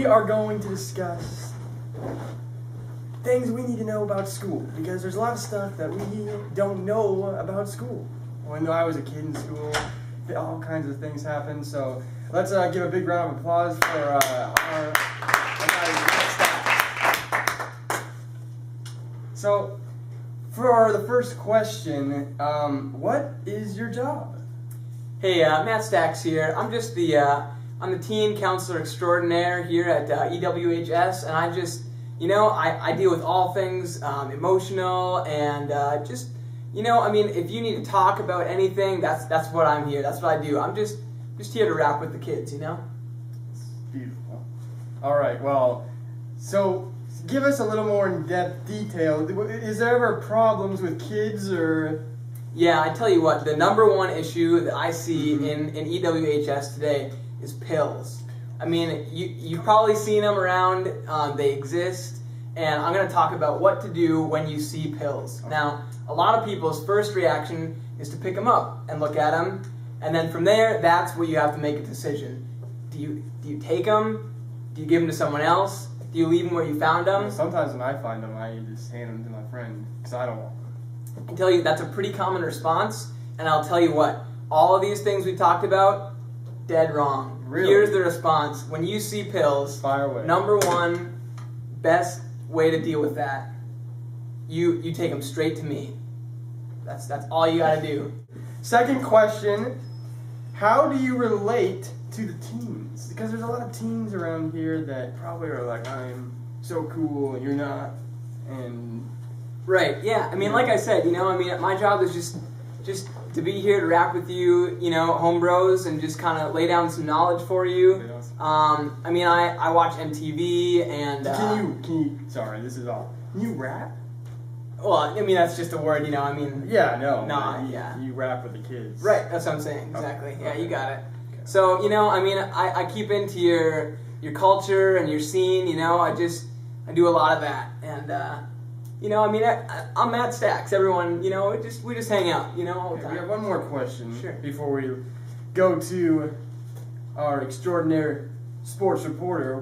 we are going to discuss things we need to know about school, because there's a lot of stuff that we don't know about school. When I was a kid in school, all kinds of things happened. So let's give a big round of applause for our staff. So for the first question, what is your job? Hey, Matt Stacks here. I'm just I'm the teen counselor extraordinaire here at EWHS, and I just, I deal with all things emotional and just, if you need to talk about anything, that's what I'm here. That's what I do. I'm just here to rap with the kids, It's beautiful. All right, well, so give us a little more in-depth detail. Is there ever problems with kids or... Yeah, I tell you what, the number one issue that I see in EWHS today is pills. I mean, you've probably seen them around, they exist, and I'm going to talk about what to do when you see pills. Now, a lot of people's first reaction is to pick them up and look at them, and then from there, that's where you have to make a decision. Do you take them? Do you give them to someone else? Do you leave them where you found them? Sometimes when I find them, I just hand them to my friend, because I don't want them. I can tell you that's a pretty common response, and I'll tell you what, all of these things we talked about, dead wrong. Really? Here's the response. When you see pills, fire away. Number one, best way to deal with that, you take them straight to me. That's all you gotta do. Second question, how do you relate to the teens? Because there's a lot of teens around here that probably are like, I'm so cool and you're not, and... Right, yeah. I mean, like I said, my job is just to be here to rap with you, home bros, and just kind of lay down some knowledge for you. I watch MTV and... Can you, sorry, this is all. Can you rap? Well, that's just a word, Yeah, no. No, yeah. You rap with the kids. Right, that's what I'm saying, exactly. Okay. Yeah, you got it. Okay. So, I keep into your culture and your scene, I do a lot of that, and... I'm Matt Stacks. Everyone, we just hang out, all the time. We have one more question before we go to our extraordinary sports reporter.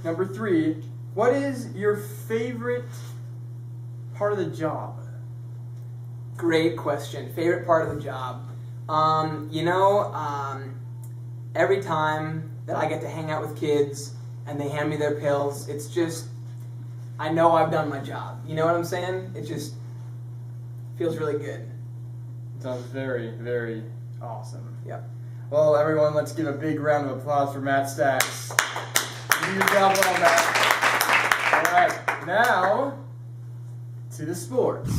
Number 3, what is your favorite part of the job? Great question. Favorite part of the job? Every time that I get to hang out with kids and they hand me their pills, it's just... I know I've done my job. You know what I'm saying? It just feels really good. Sounds very, very awesome. Yep. Well, everyone, let's give a big round of applause for Matt Stacks. You did your job well, Matt. All right, now to the sports.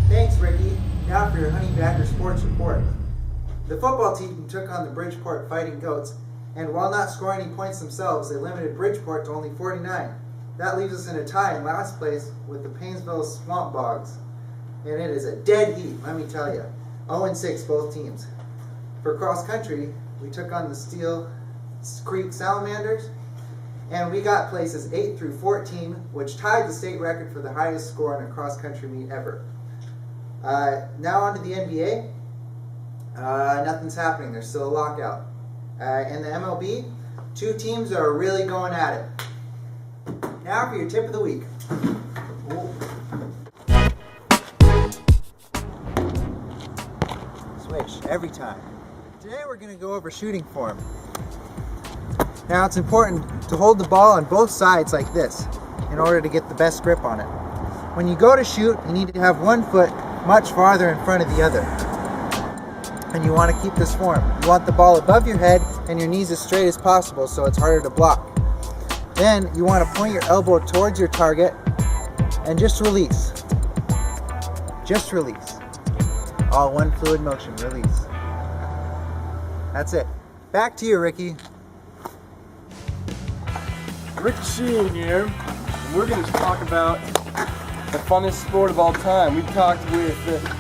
Thanks, Ricky. Now for your Honey Badger sports report. The football team took on the Bridgeport Fighting Goats, and while not scoring any points themselves, they limited Bridgeport to only 49. That leaves us in a tie in last place with the Painesville Swamp Bogs. And it is a dead heat, let me tell you. 0-6 both teams. For cross country, we took on the Steel Creek Salamanders, and we got places 8 through 14, which tied the state record for the highest score in a cross country meet ever. Now on to the NBA. Nothing's happening. There's still a lockout. In the MLB, 2 teams are really going at it. Now for your tip of the week. Switch, every time. Today we're going to go over shooting form. Now it's important to hold the ball on both sides like this in order to get the best grip on it. When you go to shoot, you need to have one foot much farther in front of the other. And you want to keep this form. You want the ball above your head and your knees as straight as possible so it's harder to block. Then you want to point your elbow towards your target and just release. Just release. All one fluid motion, release. That's it. Back to you, Ricky. Ricky Sheen here, and we're going to talk about the funnest sport of all time. We talked with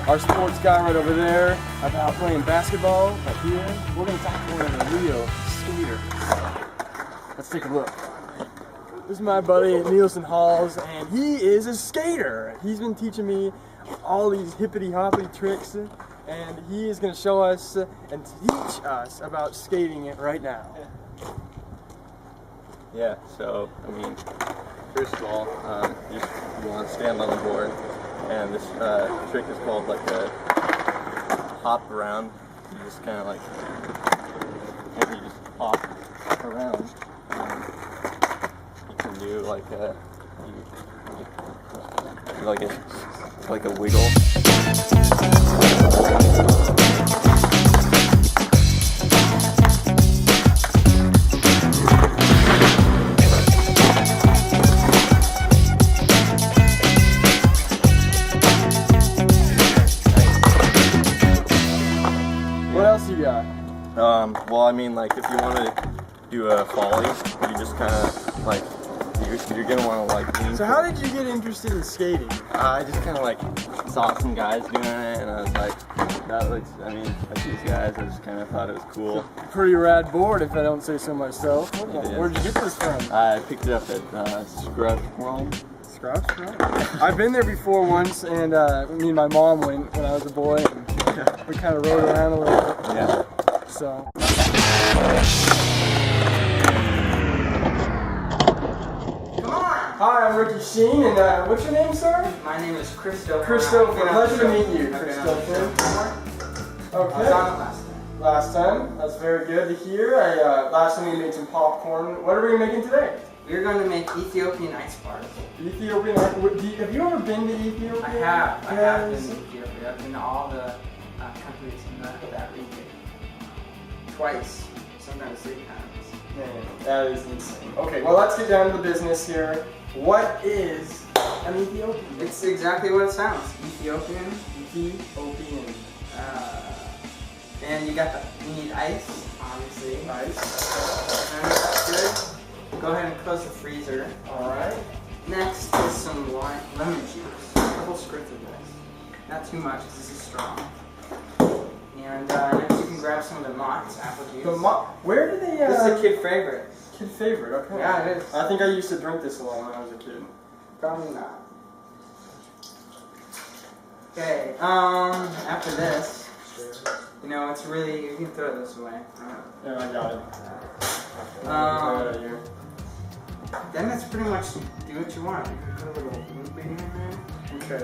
our sports guy right over there about playing basketball right here. We're going to talk to one of the real skaters. Let's take a look. This is my buddy Nielsen Halls, and he is a skater. He's been teaching me all these hippity-hoppity tricks, and he is going to show us and teach us about skating right now. Yeah, so, I mean, first of all, you want to stand on the board, and this trick is called like a hop around. You just kind of like, you just hop around. You can do like a, like a wiggle. What else you got? Well, I mean, like, if you want to do a volley, you just kind of, like, you're going to want to, like, lean. So how did you get interested in skating? I just kind of, like, saw some guys doing it, and I was like, that looks, I mean, like these guys, I just kind of thought it was cool. Pretty rad board, if I don't say so myself. It is. Where'd you get this from? I picked it up at Scrub World. Scrouch? I've been there before once, and me and my mom went when I was a boy, and we kind of rode around a little bit. Yeah. So. Come on! Hi, I'm Ricky Sheen, and what's your name, sir? My name is Christopher. Christopher. Pleasure to meet you, I've been on Christopher. the show before. I was Okay. on it last time. Last time, that's very good to hear. Last time we made some popcorn. What are we making today? We're going to make Ethiopian ice bars. Ethiopian. Have you ever been to Ethiopia? I have been Yes. to Ethiopia. I've been to all the countries in that region. Twice, sometimes 3 times. Man, that is insane. Okay, well, let's get down to the business here. What is an Ethiopian? It's exactly what it sounds. Ethiopian. Ethiopian. And you need ice, obviously. Nice. And that's good. Go ahead and close the freezer. All right. Next is some lemon juice. A couple squirts of this. Not too much because this is strong. And next you can grab some of the Mott's apple juice. Where do they? This is a kid favorite. Kid favorite. Okay. Yeah, it is. I think I used to drink this a lot when I was a kid. Probably not. Okay, after this, it's really, you can throw this away. Yeah, I got it. Um, Then it's pretty much do what you want. You can put a little loop in there. Okay.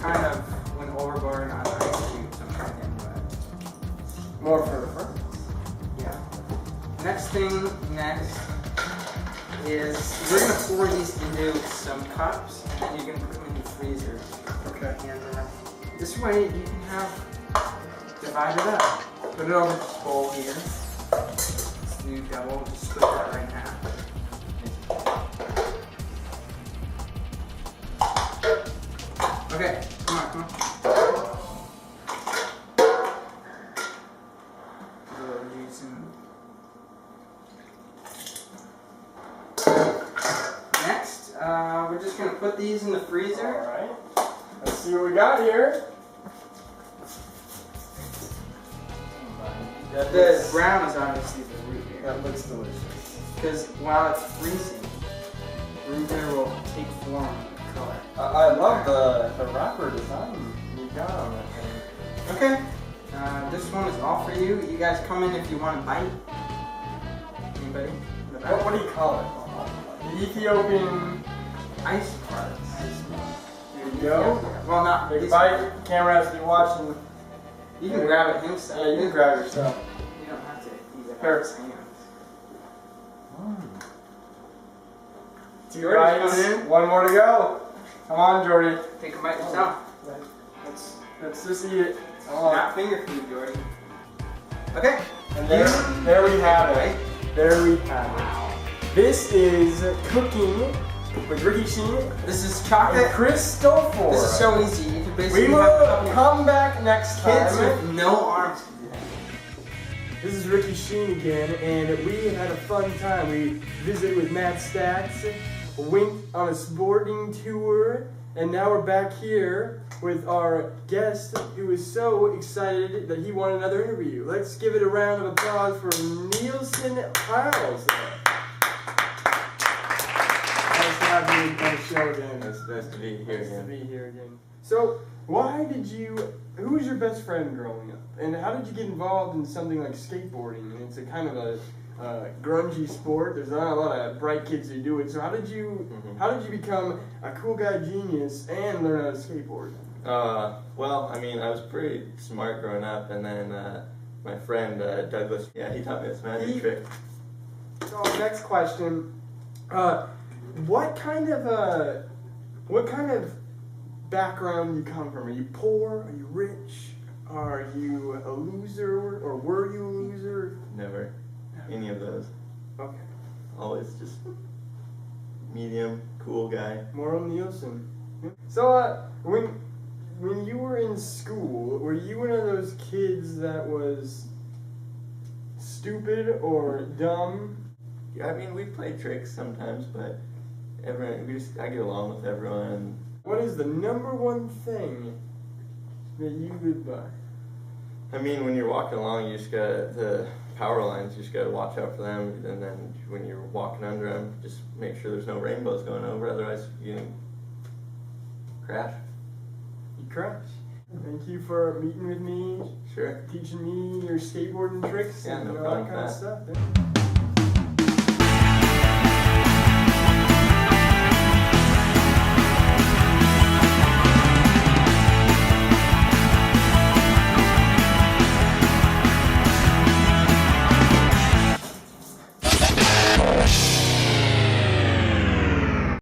Kind of went overboard on the ice cubes, I'm thinking, but More for yeah. Next is we're gonna pour these into some cups, and then you're gonna put them in the freezer. Okay. And this way you can have divide it up. Put it over this bowl here. This new double, just split that right in half. Okay, come on. A little juice in. Next, we're just gonna put these in the freezer. All right. Let's see what we got here. The brown is obviously the root beer. That looks delicious. Because while it's freezing, root beer will take form of color. I love the wrapper design you got on that thing. Okay. This one is all for you. You guys come in if you want to bite. Anybody? In the back? What do you call it? The Ethiopian Ice cards. There you go. Well, not Big these- bite. Camera has to be watching. You can grab it himself. Yeah, you can grab your stuff. You don't have to use it Here. with his hands. Two Jordy's bites. coming in. One more to go. Come on, Jordy. Take a bite yourself. Let's just eat it. Come on. Not finger food, Jordy. Okay. And there we have it. There we have it. This is cooking with Ricky Sheen This is and chocolate. Christopher. This is so easy. You can basically We have a will couple come back next kids time. with no arms to do that. This is Ricky Sheen again, and we had a fun time. We visited with Matt Stacks, went on a sporting tour, and now we're back here with our guest who is so excited that he won another interview. Let's give it a round of applause for Nielsen Hiles. Nice to have you on the show again. It's nice to be here Nice to again. be here again. So, who was your best friend growing up? And how did you get involved in something like skateboarding? And it's a kind of a grungy sport. There's not a lot of bright kids who do it. So how did you become a cool guy genius and learn how to skateboard? Well, I mean, I was pretty smart growing up, and then my friend Douglas, he taught me this magic trick. So next question, what kind of background you come from? Are you poor? Are you rich? Are you a loser, or were you a loser? Never any of those. Okay. Always just medium, cool guy. Moral Nielsen. So when you were in school, were you one of those kids that was stupid or dumb? Yeah, I mean, we play tricks sometimes, but I get along with everyone. What is the number one thing that you live by? I mean, when you're walking along, you just got the power lines. You just got to watch out for them, and then when you're walking under them, just make sure there's no rainbows going over. Otherwise, you can crash. You crash. Thank you for meeting with me. Sure. Teaching me your skateboarding tricks Yeah, and no all problem that kind of with stuff.